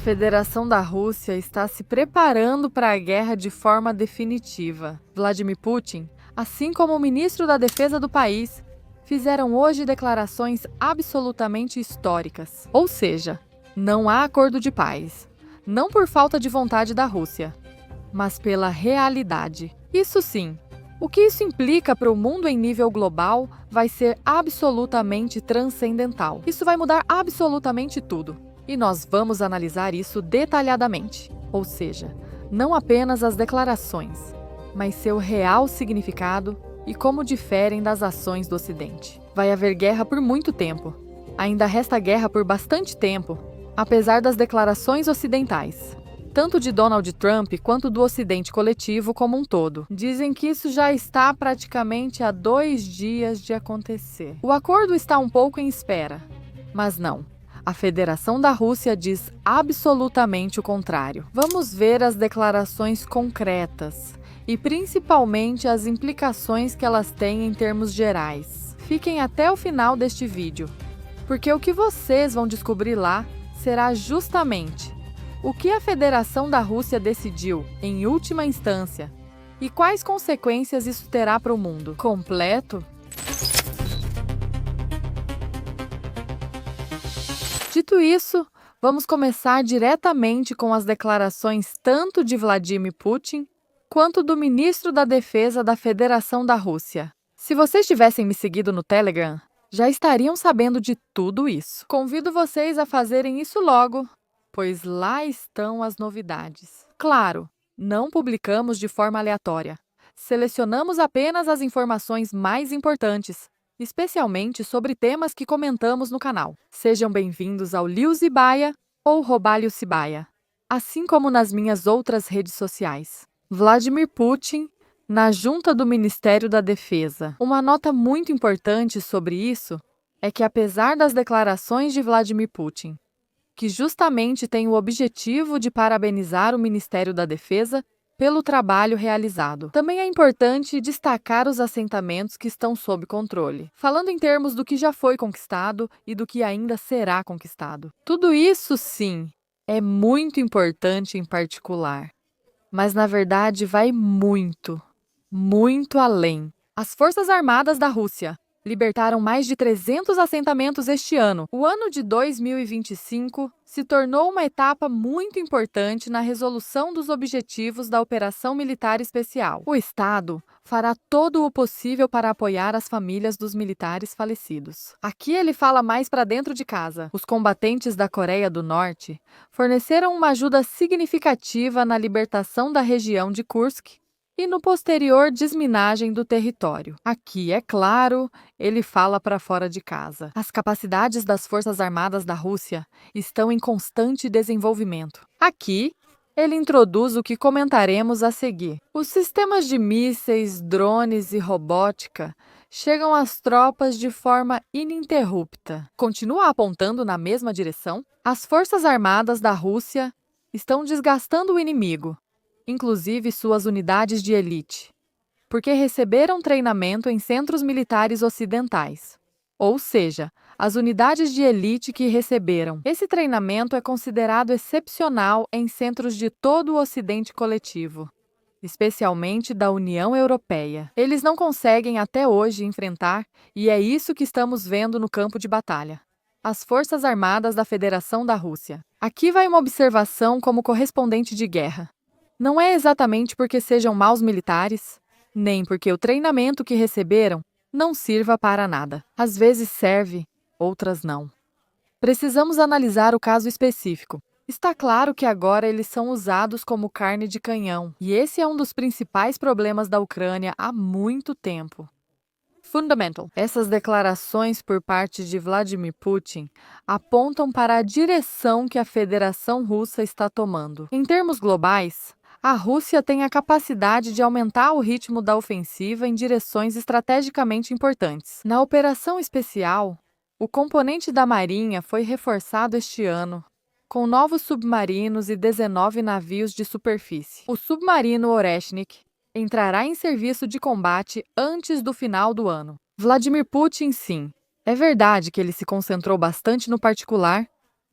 Federação da Rússia está se preparando para a guerra de forma definitiva. Vladimir Putin, assim como o ministro da Defesa do país, fizeram hoje declarações absolutamente históricas. Ou seja, não há acordo de paz. Não por falta de vontade da Rússia, mas pela realidade. Isso sim, o que isso implica para o mundo em nível global vai ser absolutamente transcendental. Isso vai mudar absolutamente tudo. E nós vamos analisar isso detalhadamente. Ou seja, não apenas as declarações, mas seu real significado e como diferem das ações do Ocidente. Vai haver guerra por muito tempo. Ainda resta guerra por bastante tempo, apesar das declarações ocidentais, tanto de Donald Trump quanto do Ocidente coletivo como um todo. Dizem que isso já está praticamente há 2 dias de acontecer. O acordo está um pouco em espera, mas não. A Federação da Rússia diz absolutamente o contrário. Vamos ver as declarações concretas e principalmente as implicações que elas têm em termos gerais. Fiquem até o final deste vídeo, porque o que vocês vão descobrir lá será justamente o que a Federação da Rússia decidiu, em última instância, e quais consequências isso terá para o mundo completo. Dito isso, vamos começar diretamente com as declarações tanto de Vladimir Putin quanto do ministro da Defesa da Federação da Rússia. Se vocês tivessem me seguido no Telegram, já estariam sabendo de tudo isso. Convido vocês a fazerem isso logo, pois lá estão as novidades. Claro, não publicamos de forma aleatória. Selecionamos apenas as informações mais importantes, especialmente sobre temas que comentamos no canal. Sejam bem-vindos ao Liu Zibaia ou Robalho Sibaia, assim como nas minhas outras redes sociais. Vladimir Putin, na junta do Ministério da Defesa. Uma nota muito importante sobre isso é que, apesar das declarações de Vladimir Putin, que justamente tem o objetivo de parabenizar o Ministério da Defesa pelo trabalho realizado, também é importante destacar os assentamentos que estão sob controle, falando em termos do que já foi conquistado e do que ainda será conquistado. Tudo isso, sim, é muito importante em particular, mas na verdade vai muito, muito além. As Forças Armadas da Rússia libertaram mais de 300 assentamentos este ano. O ano de 2025 se tornou uma etapa muito importante na resolução dos objetivos da Operação Militar Especial. O Estado fará todo o possível para apoiar as famílias dos militares falecidos. Aqui ele fala mais para dentro de casa. Os combatentes da Coreia do Norte forneceram uma ajuda significativa na libertação da região de Kursk e no posterior desminagem do território. Aqui, é claro, ele fala para fora de casa. As capacidades das Forças Armadas da Rússia estão em constante desenvolvimento. Aqui, ele introduz o que comentaremos a seguir. Os sistemas de mísseis, drones e robótica chegam às tropas de forma ininterrupta. Continua apontando na mesma direção? As Forças Armadas da Rússia estão desgastando o inimigo, inclusive suas unidades de elite, porque receberam treinamento em centros militares ocidentais. Ou seja, as unidades de elite que receberam. Esse treinamento é considerado excepcional em centros de todo o Ocidente coletivo, especialmente da União Europeia. Eles não conseguem até hoje enfrentar, e é isso que estamos vendo no campo de batalha: as Forças Armadas da Federação da Rússia. Aqui vai uma observação como correspondente de guerra. Não é exatamente porque sejam maus militares, nem porque o treinamento que receberam não sirva para nada. Às vezes serve, outras não. Precisamos analisar o caso específico. Está claro que agora eles são usados como carne de canhão, e esse é um dos principais problemas da Ucrânia há muito tempo. Fundamental. Essas declarações por parte de Vladimir Putin apontam para a direção que a Federação Russa está tomando. Em termos globais, a Rússia tem a capacidade de aumentar o ritmo da ofensiva em direções estrategicamente importantes. Na operação especial, o componente da Marinha foi reforçado este ano, com novos submarinos e 19 navios de superfície. O submarino Oreshnik entrará em serviço de combate antes do final do ano. Vladimir Putin, sim. É verdade que ele se concentrou bastante no particular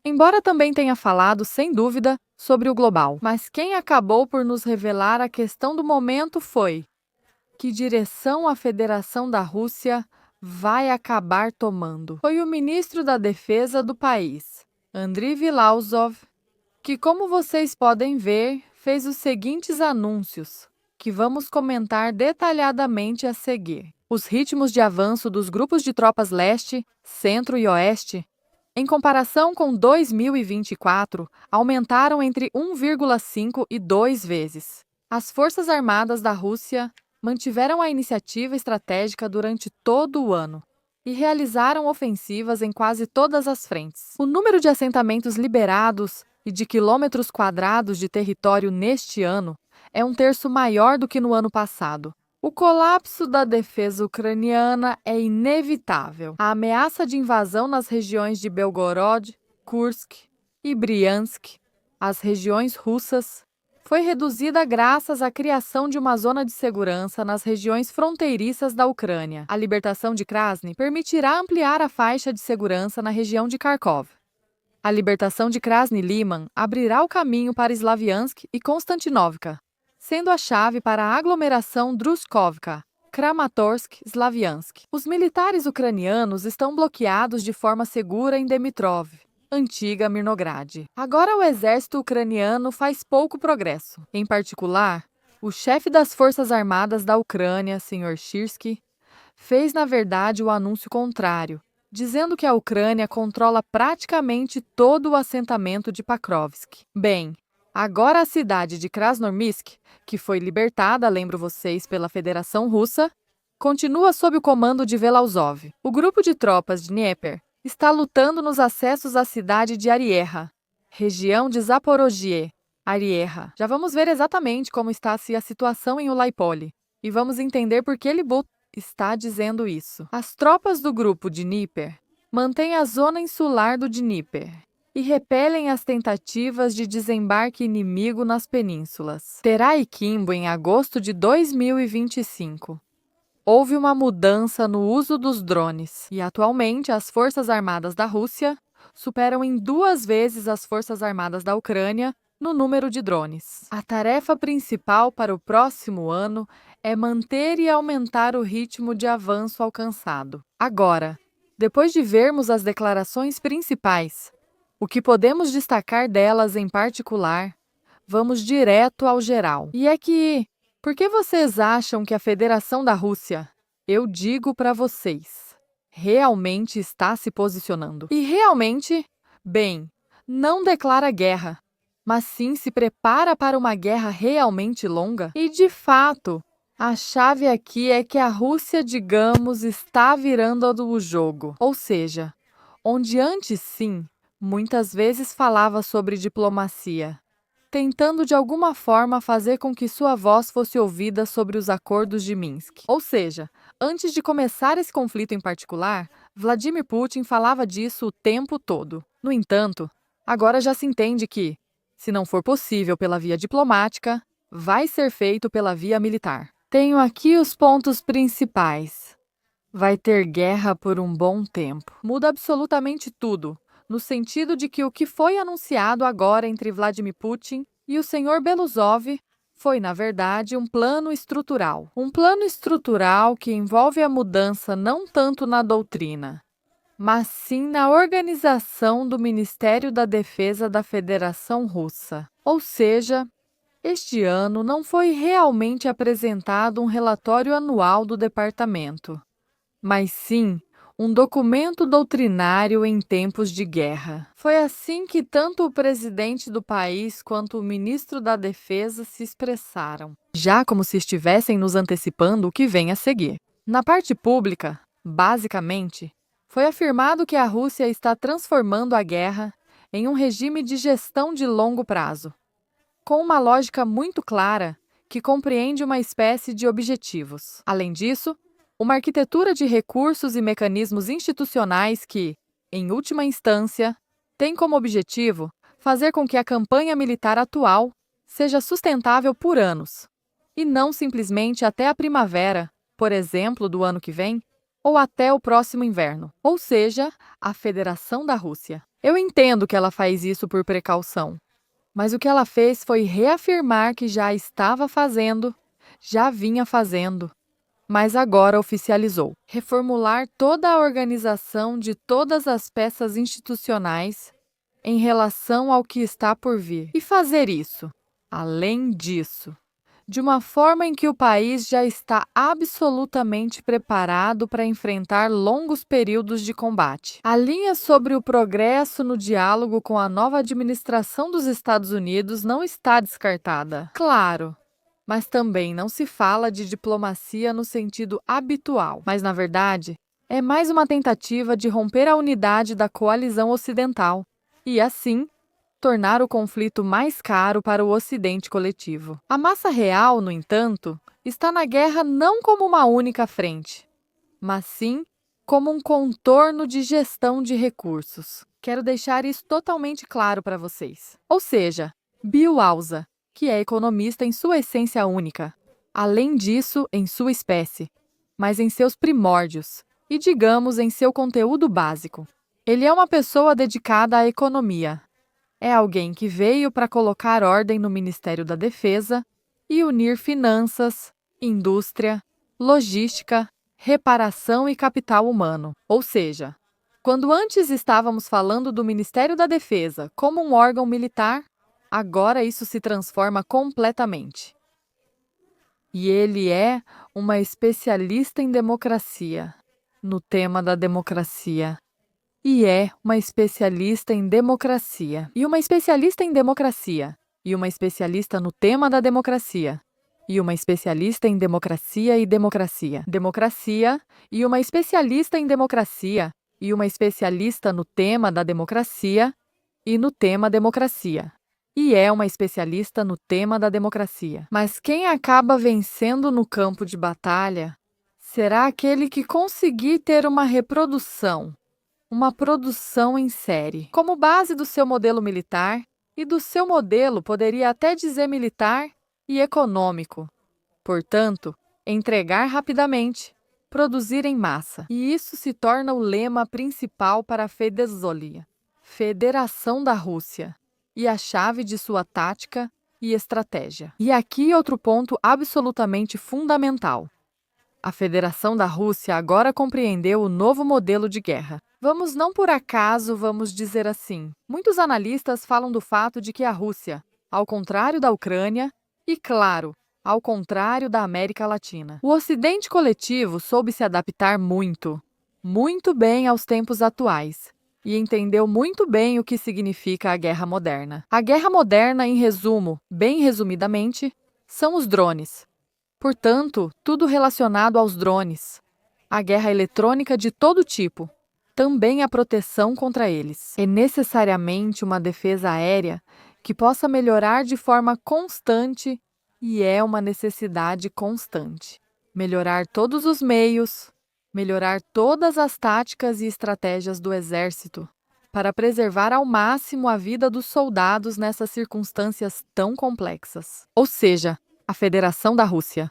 Embora também tenha falado, sem dúvida, sobre o global. Mas quem acabou por nos revelar a questão do momento foi: que direção a Federação da Rússia vai acabar tomando? Foi o ministro da Defesa do país, Andriy Vilausov, que, como vocês podem ver, fez os seguintes anúncios, que vamos comentar detalhadamente a seguir. Os ritmos de avanço dos grupos de tropas leste, centro e oeste, em comparação com 2024, aumentaram entre 1,5 e 2 vezes. As Forças Armadas da Rússia mantiveram a iniciativa estratégica durante todo o ano e realizaram ofensivas em quase todas as frentes. O número de assentamentos liberados e de quilômetros quadrados de território neste ano é 1/3 maior do que no ano passado. O colapso da defesa ucraniana é inevitável. A ameaça de invasão nas regiões de Belgorod, Kursk e Bryansk, as regiões russas, foi reduzida graças à criação de uma zona de segurança nas regiões fronteiriças da Ucrânia. A libertação de Krasny permitirá ampliar a faixa de segurança na região de Kharkov. A libertação de Krasny-Liman abrirá o caminho para Slaviansk e Konstantinovka, sendo a chave para a aglomeração Druzhkovka, Kramatorsk, Slaviansk. Os militares ucranianos estão bloqueados de forma segura em Dmitrov, antiga Mirnograd. Agora o exército ucraniano faz pouco progresso. Em particular, o chefe das Forças Armadas da Ucrânia, Sr. Shyrsky, fez na verdade o anúncio contrário, dizendo que a Ucrânia controla praticamente todo o assentamento de Pakrovsk. Bem, agora a cidade de Krasnoarmysk, que foi libertada, lembro vocês, pela Federação Russa, continua sob o comando de Vilausov. O grupo de tropas de Dnieper está lutando nos acessos à cidade de Arieha, região de Zaporozhye. Arieha. Já vamos ver exatamente como está a situação em Ulaipole e vamos entender por que Libut está dizendo isso. As tropas do grupo de Dnieper mantêm a zona insular do Dnieper e repelem as tentativas de desembarque inimigo nas penínsulas. Terá e Kimbo em agosto de 2025. Houve uma mudança no uso dos drones e atualmente as Forças Armadas da Rússia superam em 2 vezes as Forças Armadas da Ucrânia no número de drones. A tarefa principal para o próximo ano é manter e aumentar o ritmo de avanço alcançado. Agora, depois de vermos as declarações principais, o que podemos destacar delas em particular, vamos direto ao geral. E é que, por que vocês acham que a Federação da Rússia, eu digo para vocês, realmente está se posicionando? E realmente, bem, não declara guerra, mas sim se prepara para uma guerra realmente longa? E, de fato, a chave aqui é que a Rússia, digamos, está virando o jogo. Ou seja, onde antes sim, muitas vezes falava sobre diplomacia, tentando de alguma forma fazer com que sua voz fosse ouvida sobre os acordos de Minsk. Ou seja, antes de começar esse conflito em particular, Vladimir Putin falava disso o tempo todo. No entanto, agora já se entende que, se não for possível pela via diplomática, vai ser feito pela via militar. Tenho aqui os pontos principais. Vai ter guerra por um bom tempo. Muda absolutamente tudo, no sentido de que o que foi anunciado agora entre Vladimir Putin e o Sr. Belousov foi, na verdade, um plano estrutural. Um plano estrutural que envolve a mudança não tanto na doutrina, mas sim na organização do Ministério da Defesa da Federação Russa. Ou seja, este ano não foi realmente apresentado um relatório anual do departamento, mas sim um documento doutrinário em tempos de guerra. Foi assim que tanto o presidente do país quanto o ministro da Defesa se expressaram, já como se estivessem nos antecipando o que vem a seguir. Na parte pública, basicamente, foi afirmado que a Rússia está transformando a guerra em um regime de gestão de longo prazo, com uma lógica muito clara que compreende uma espécie de objetivos. Além disso, uma arquitetura de recursos e mecanismos institucionais que, em última instância, tem como objetivo fazer com que a campanha militar atual seja sustentável por anos, e não simplesmente até a primavera, por exemplo, do ano que vem, ou até o próximo inverno, ou seja, a Federação da Rússia. Eu entendo que ela faz isso por precaução, mas o que ela fez foi reafirmar que já estava fazendo, já vinha fazendo, mas agora oficializou. Reformular toda a organização de todas as peças institucionais em relação ao que está por vir. E fazer isso, além disso, de uma forma em que o país já está absolutamente preparado para enfrentar longos períodos de combate. A linha sobre o progresso no diálogo com a nova administração dos Estados Unidos não está descartada. Claro, mas também não se fala de diplomacia no sentido habitual. Mas, na verdade, é mais uma tentativa de romper a unidade da coalizão ocidental e, assim, tornar o conflito mais caro para o Ocidente coletivo. A massa real, no entanto, está na guerra não como uma única frente, mas sim como um contorno de gestão de recursos. Quero deixar isso totalmente claro para vocês. Ou seja, Bill Alza, que é economista em sua essência única, além disso, em sua espécie, mas em seus primórdios e, digamos, em seu conteúdo básico. Ele é uma pessoa dedicada à economia. É alguém que veio para colocar ordem no Ministério da Defesa e unir finanças, indústria, logística, reparação e capital humano. Ou seja, quando antes estávamos falando do Ministério da Defesa como um órgão militar, agora isso se transforma completamente. E ele é uma especialista em democracia, no tema da democracia. E é uma especialista em democracia. E uma especialista em democracia. E uma especialista no tema da democracia. E uma especialista em democracia e democracia. Democracia e uma especialista em democracia. E uma especialista no tema da democracia e no tema democracia. E é uma especialista no tema da democracia. Mas quem acaba vencendo no campo de batalha será aquele que conseguir ter uma reprodução, uma produção em série, como base do seu modelo militar, e do seu modelo poderia até dizer militar e econômico. Portanto, entregar rapidamente, produzir em massa. E isso se torna o lema principal para a Fedeszolia, Federação da Rússia, e a chave de sua tática e estratégia. E aqui outro ponto absolutamente fundamental. A Federação da Rússia agora compreendeu o novo modelo de guerra. Não por acaso vamos dizer assim. Muitos analistas falam do fato de que a Rússia, ao contrário da Ucrânia e, claro, ao contrário da América Latina, o Ocidente coletivo soube se adaptar muito bem aos tempos atuais e entendeu muito bem o que significa a guerra moderna. A guerra moderna, em resumo, bem resumidamente, são os drones. Portanto, tudo relacionado aos drones. A guerra eletrônica de todo tipo. Também a proteção contra eles. É necessariamente uma defesa aérea que possa melhorar de forma constante e é uma necessidade constante. Melhorar todos os meios, melhorar todas as táticas e estratégias do exército para preservar ao máximo a vida dos soldados nessas circunstâncias tão complexas. Ou seja, a Federação da Rússia.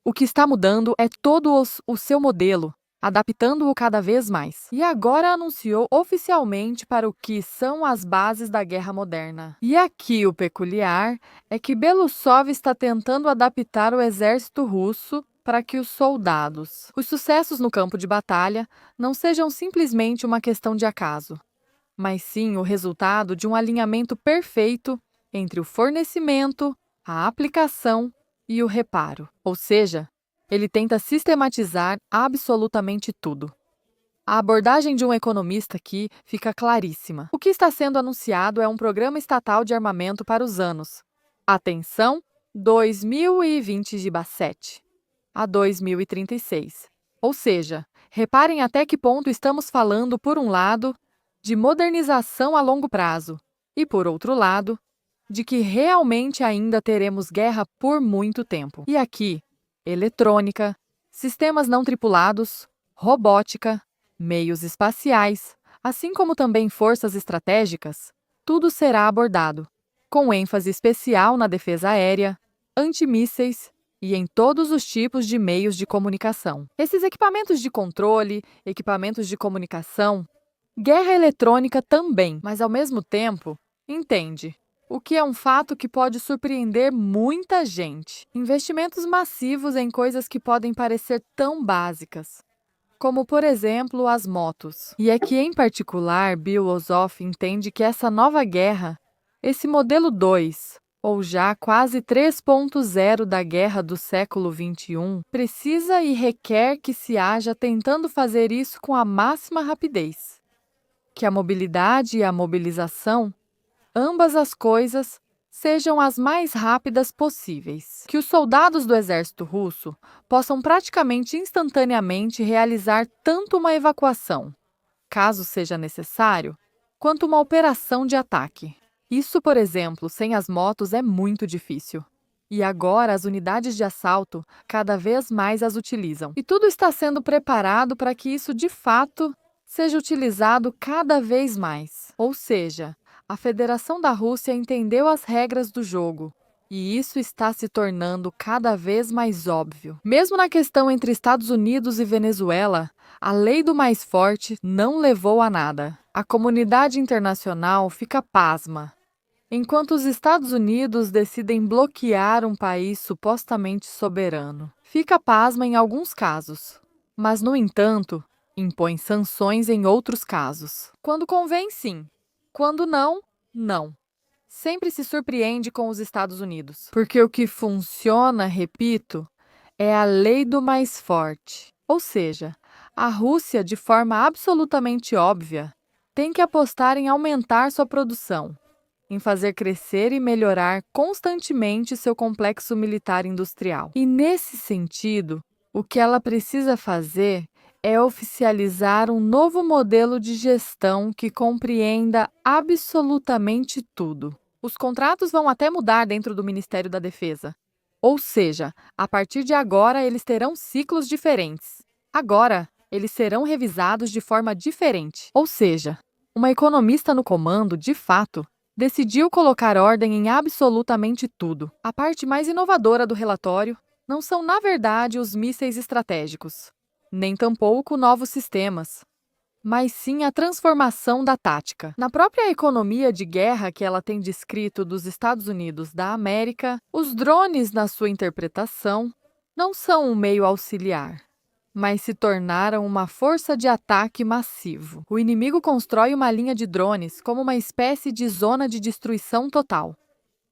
O que está mudando é todo o seu modelo, adaptando-o cada vez mais. E agora anunciou oficialmente para o que são as bases da guerra moderna. E aqui o peculiar é que Belousov está tentando adaptar o exército russo para que os soldados, os sucessos no campo de batalha, não sejam simplesmente uma questão de acaso, mas sim o resultado de um alinhamento perfeito entre o fornecimento, a aplicação e o reparo. Ou seja, ele tenta sistematizar absolutamente tudo. A abordagem de um economista aqui fica claríssima. O que está sendo anunciado é um programa estatal de armamento para os anos. Atenção, 2027 a 2036. Ou seja, reparem até que ponto estamos falando, por um lado, de modernização a longo prazo e, por outro lado, de que realmente ainda teremos guerra por muito tempo. E aqui, eletrônica, sistemas não tripulados, robótica, meios espaciais, assim como também forças estratégicas, tudo será abordado, com ênfase especial na defesa aérea, antimísseis e em todos os tipos de meios de comunicação. Esses equipamentos de controle, equipamentos de comunicação, Guerra eletrônica também, mas ao mesmo tempo, entende? O que é um fato que pode surpreender muita gente. Investimentos massivos em coisas que podem parecer tão básicas, como, por exemplo, as motos. E é que, em particular, Bill Ossoff entende que essa nova guerra, esse modelo 2, ou já quase 3.0 da guerra do século XXI, precisa e requer que se haja tentando fazer isso com a máxima rapidez. Que a mobilidade e a mobilização, ambas as coisas, sejam as mais rápidas possíveis. Que os soldados do exército russo possam praticamente instantaneamente realizar tanto uma evacuação, caso seja necessário, quanto uma operação de ataque. Isso, por exemplo, sem as motos é muito difícil. E agora as unidades de assalto cada vez mais as utilizam. E tudo está sendo preparado para que isso de fato seja utilizado cada vez mais. Ou seja, a Federação da Rússia entendeu as regras do jogo. E isso está se tornando cada vez mais óbvio. Mesmo na questão entre Estados Unidos e Venezuela, a lei do mais forte não levou a nada. A comunidade internacional fica pasma, enquanto os Estados Unidos decidem bloquear um país supostamente soberano. Fica pasma em alguns casos, mas, no entanto, impõe sanções em outros casos. Quando convém, sim. Quando não, não. Sempre se surpreende com os Estados Unidos, porque o que funciona, repito, é a lei do mais forte. Ou seja, a Rússia, de forma absolutamente óbvia, tem que apostar em aumentar sua produção, em fazer crescer e melhorar constantemente seu complexo militar industrial. E, nesse sentido, o que ela precisa fazer é oficializar um novo modelo de gestão que compreenda absolutamente tudo. Os contratos vão até mudar dentro do Ministério da Defesa. Ou seja, a partir de agora eles terão ciclos diferentes. Agora, eles serão revisados de forma diferente. Ou seja, uma economista no comando, de fato, decidiu colocar ordem em absolutamente tudo. A parte mais inovadora do relatório não são, na verdade, os mísseis estratégicos, nem tampouco novos sistemas, mas sim a transformação da tática. Na própria economia de guerra que ela tem descrito dos Estados Unidos da América, os drones, na sua interpretação, não são um meio auxiliar, mas se tornaram uma força de ataque massivo. O inimigo constrói uma linha de drones como uma espécie de zona de destruição total.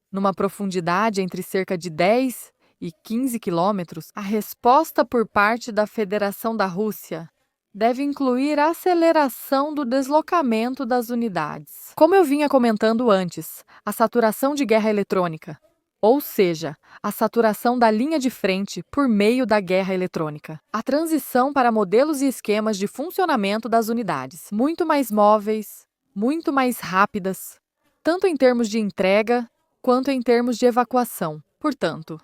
Numa profundidade entre cerca de 10 e 15 quilômetros, a resposta por parte da Federação da Rússia deve incluir a aceleração do deslocamento das unidades. Como eu vinha comentando antes, a saturação de guerra eletrônica, ou seja, a saturação da linha de frente por meio da guerra eletrônica. A transição para modelos e esquemas de funcionamento das unidades, muito mais móveis, muito mais rápidas, tanto em termos de entrega quanto em termos de evacuação. Portanto,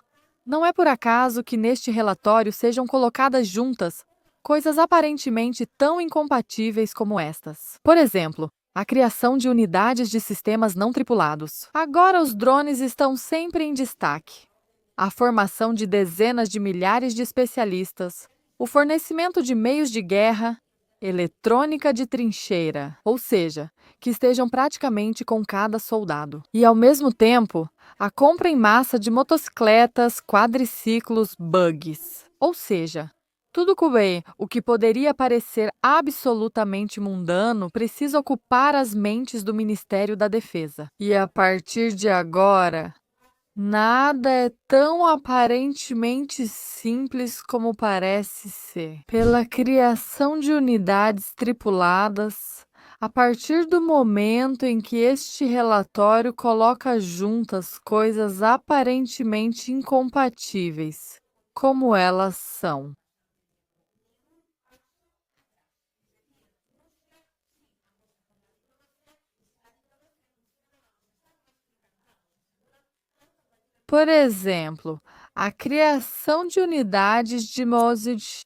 não é por acaso que neste relatório sejam colocadas juntas coisas aparentemente tão incompatíveis como estas. Por exemplo, a criação de unidades de sistemas não tripulados. Agora os drones estão sempre em destaque. A formação de dezenas de milhares de especialistas, o fornecimento de meios de guerra, eletrônica de trincheira, ou seja, que estejam praticamente com cada soldado. E, ao mesmo tempo, a compra em massa de motocicletas, quadriciclos, bugs, ou seja, tudo o que poderia parecer absolutamente mundano precisa ocupar as mentes do Ministério da Defesa. E a partir de agora, nada é tão aparentemente simples como parece ser. Pela criação de unidades tripuladas, a partir do momento em que este relatório coloca juntas coisas aparentemente incompatíveis, como elas são. Por exemplo, a criação de unidades de Mosed